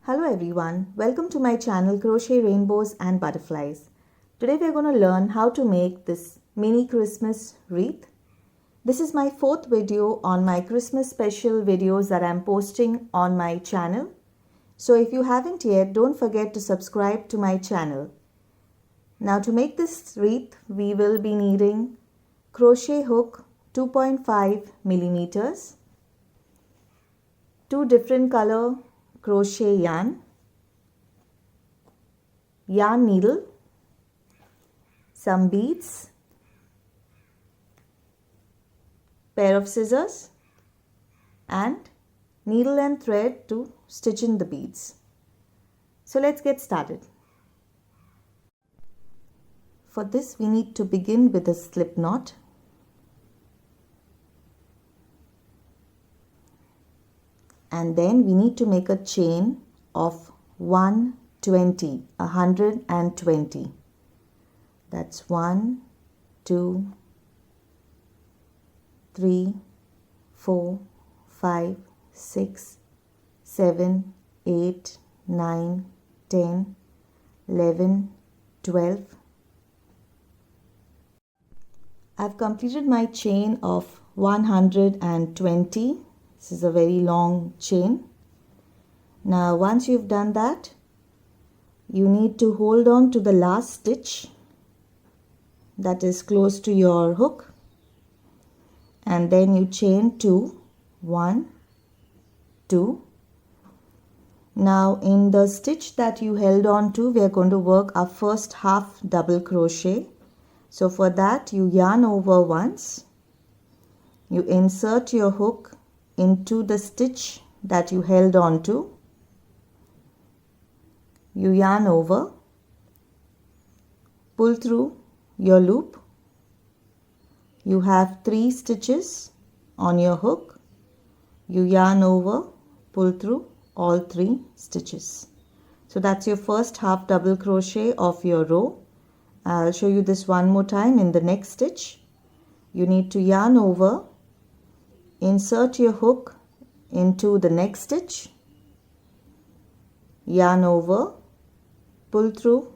Hello everyone, welcome to my channel Crochet Rainbows and Butterflies. Today we are going to learn how to make this mini Christmas wreath. This is my fourth video on my Christmas special videos that I am posting on my channel. So if you haven't yet, don't forget to subscribe to my channel. Now to make this wreath, we will be needing crochet hook 2.5 millimeters, two different color crochet yarn needle, some beads, pair of scissors and needle and thread to stitch in the beads. So let's get started. For this we need to begin with a slip knot. And then we need to make a chain of 120. That's 1, 2, 3, 4, 5, 6, 7, 8, 9, 10, 11, 12. I've completed my chain of 120. This is a very long chain. Now once you've done that, you need to hold on to the last stitch that is close to your hook, and then you chain 2, 1, 2. Now in the stitch that you held on to, we are going to work our first half double crochet. So for that you yarn over once, you insert your hook into the stitch that you held on to, you yarn over, pull through your loop. You have 3 stitches on your hook, you yarn over, pull through all 3 stitches. So that's your first half double crochet of your row. I'll show you this one more time. In the next stitch you need to yarn over, insert your hook into the next stitch, yarn over, pull through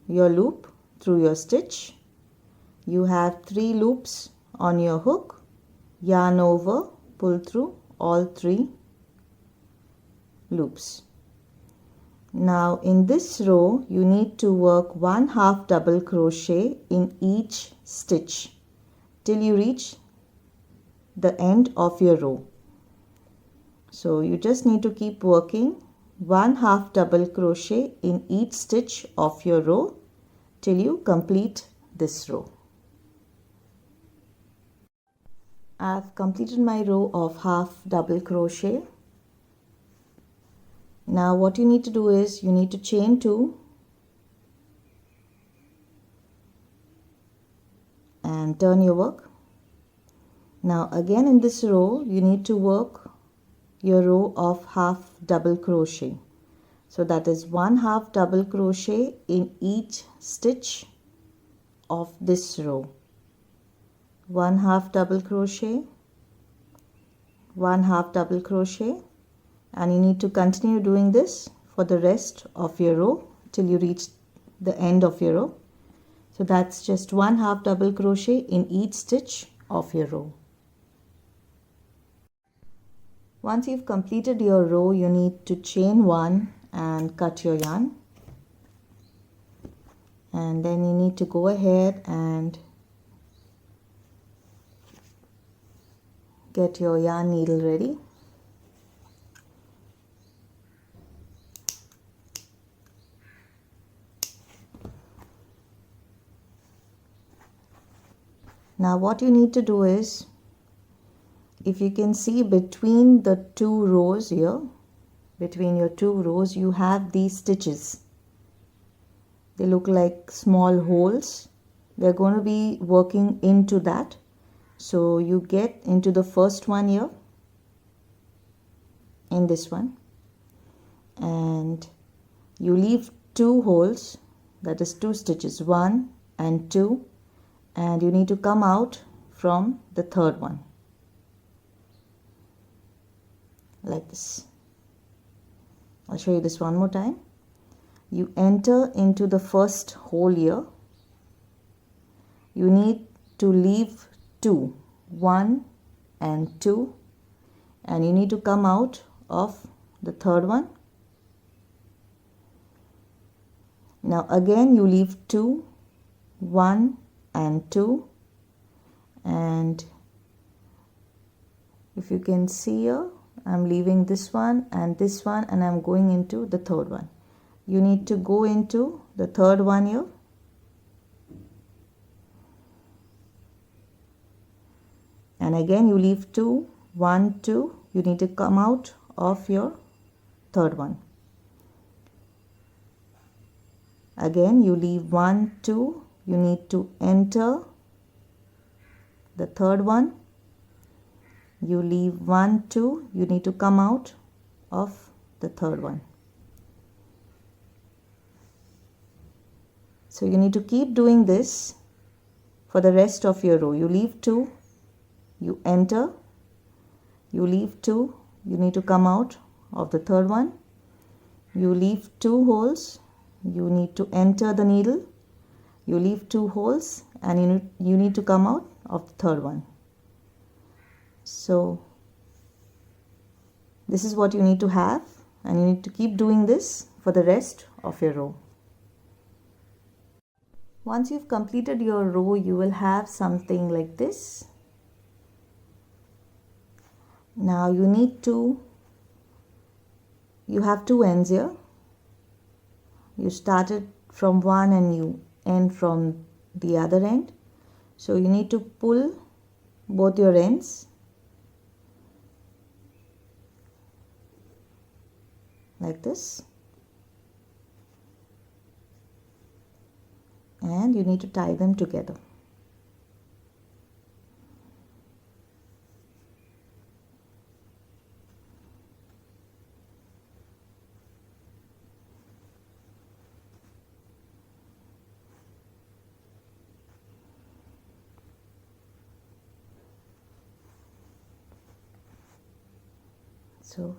your loop through your stitch. You have 3 loops on your hook, yarn over, pull through all 3 loops. Now in this row you need to work 1 half double crochet in each stitch till you reach the end of your row. So you just need to keep working 1 half double crochet in each stitch of your row till you complete this row. I've completed my row of half double crochet. Now what you need to do is you need to chain 2 and turn your work. Now again in this row you need to work your row of half double crochet. So that is 1 half double crochet in each stitch of this row. 1 half double crochet, 1 half double crochet, and you need to continue doing this for the rest of your row till you reach the end of your row. So that's just 1 half double crochet in each stitch of your row. Once you've completed your row, you need to chain 1 and cut your yarn. And then you need to go ahead and get your yarn needle ready. Now what you need to do is, if you can see between the 2 rows here, between your 2 rows you have these stitches. They look like small holes. We're going to be working into that. So you get into the first one here, in this one, and you leave 2 holes, that is 2 stitches, 1 and 2, and you need to come out from the third one. like this. I'll show you this one more time. You enter into the first hole here. You need to leave 2, 1 and 2, and you need to come out of the third one. Now again you leave 2, 1 and 2, and if you can see here, I'm leaving this one, and I'm going into the third one. You need to go into the third one here. And again you leave 2, 1, 2. You need to come out of your third one. Again you leave 1, 2. You need to enter the third one. You leave 1, 2. You need to come out of the third one. So you need to keep doing this for the rest of your row. You leave 2, you enter, you leave 2, you need to come out of the third one. You leave 2 holes, you need to enter the needle, you leave 2 holes, and you need to come out of the third one. So this is what you need to have, and you need to keep doing this for the rest of your row. Once you've completed your row, you will have something like this. Now you have 2 ends here. You started from one and you end from the other end. So you need to pull both your ends like this, and you need to tie them together. So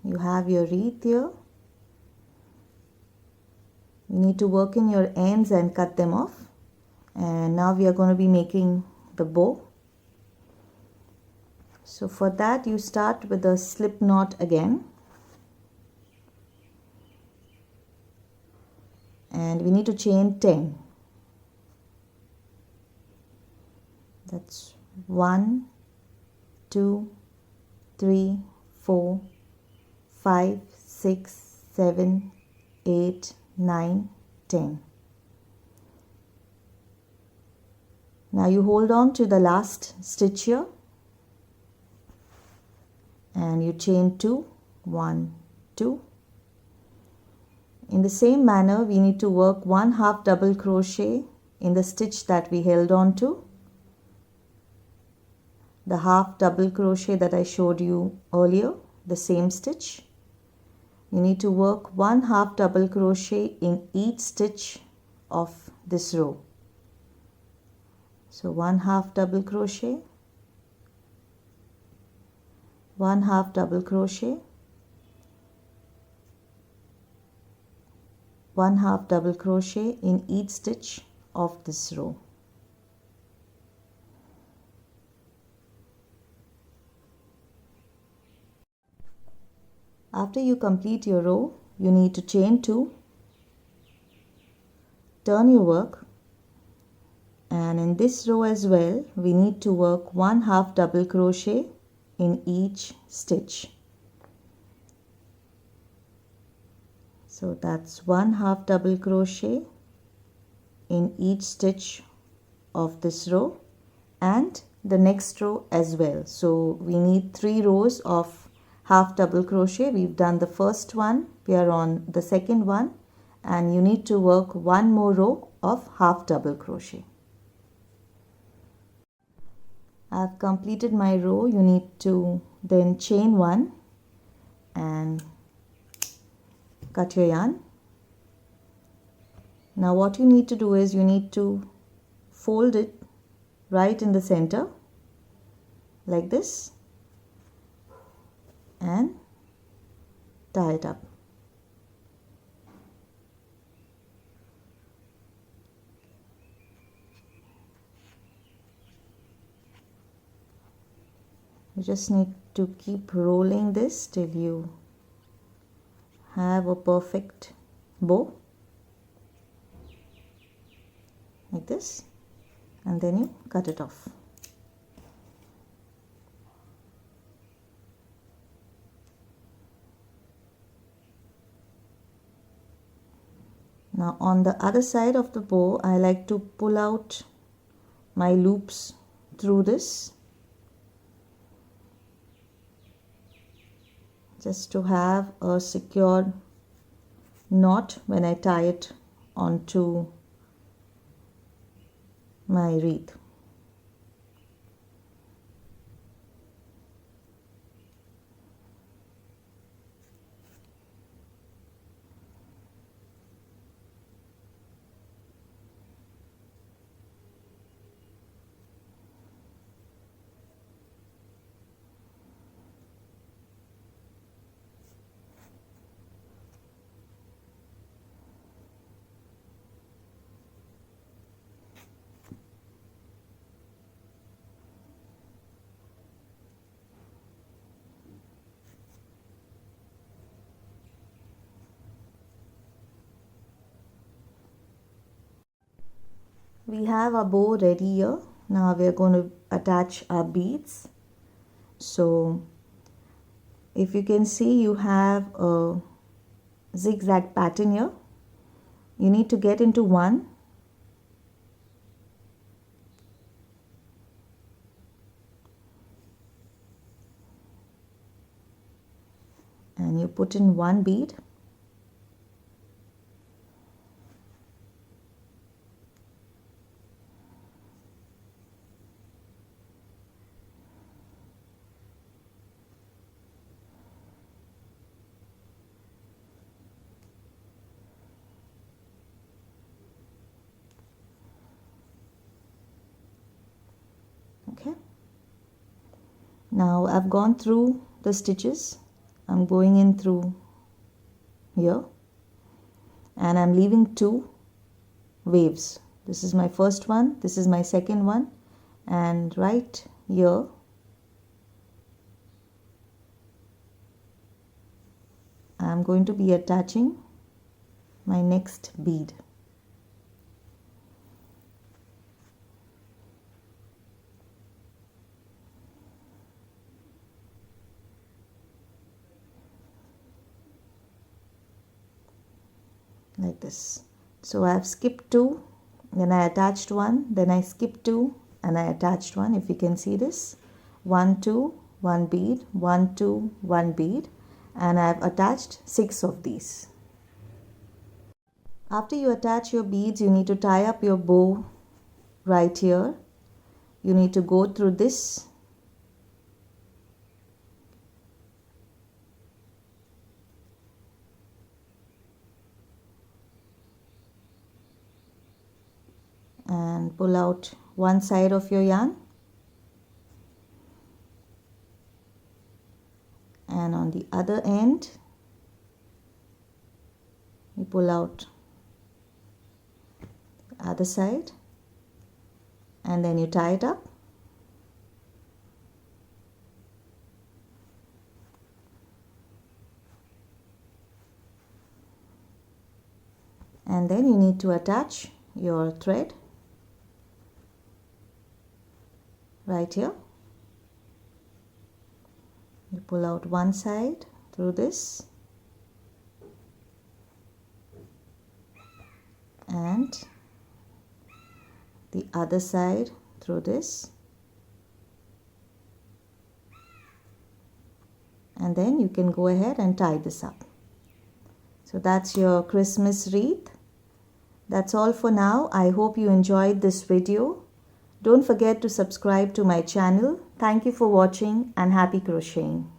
you have your wreath here. You need to work in your ends and cut them off. And now we are going to be making the bow. So for that you start with a slip knot again. And we need to chain 10. That's 1, 2, 3, 4, 5, 6, 7, 8, 9, 10. Now you hold on to the last stitch here and you chain 2, 1, 2. In the same manner, we need to work 1/2 double crochet in the stitch that we held on to. The half double crochet that I showed you earlier, the same stitch. You need to work 1/2 double crochet in each stitch of this row. So 1/2 double crochet, 1/2 double crochet, 1/2 double crochet in each stitch of this row. After you complete your row, you need to chain 2, turn your work, and in this row as well, we need to work 1/2 double crochet in each stitch. So that's 1/2 double crochet in each stitch of this row and the next row as well. So we need 3 rows of half double crochet. We've done the first one, we are on the second one, and you need to work 1 more row of half double crochet. I've completed my row. You need to then chain 1 and cut your yarn. Now what you need to do is you need to fold it right in the center like this and tie it up. You just need to keep rolling this till you have a perfect bow like this, and then you cut it off. Now on the other side of the bow, I like to pull out my loops through this, just to have a secure knot when I tie it onto my wreath. We have our bow ready here. Now we are going to attach our beads. So if you can see, you have a zigzag pattern here. You need to get into one, and you put in one bead, okay. Now I've gone through the stitches. I'm going in through here, and I'm leaving two waves. This is my first one, this is my second one, and right here I'm going to be attaching my next bead. Like this. So I have skipped two, then I attached one, then I skipped two, and I attached one. If you can see this, 1 2 1 bead, 1 2 1 bead, and I have attached 6 of these. After you attach your beads, you need to tie up your bow right here. You need to go through this and pull out one side of your yarn, and on the other end you pull out the other side, and then you tie it up. And then you need to attach your thread right here. You pull out one side through this, and the other side through this, and then you can go ahead and tie this up. So that's your Christmas wreath. That's all for now. I hope you enjoyed this video. Don't forget to subscribe to my channel. Thank you for watching, and happy crocheting.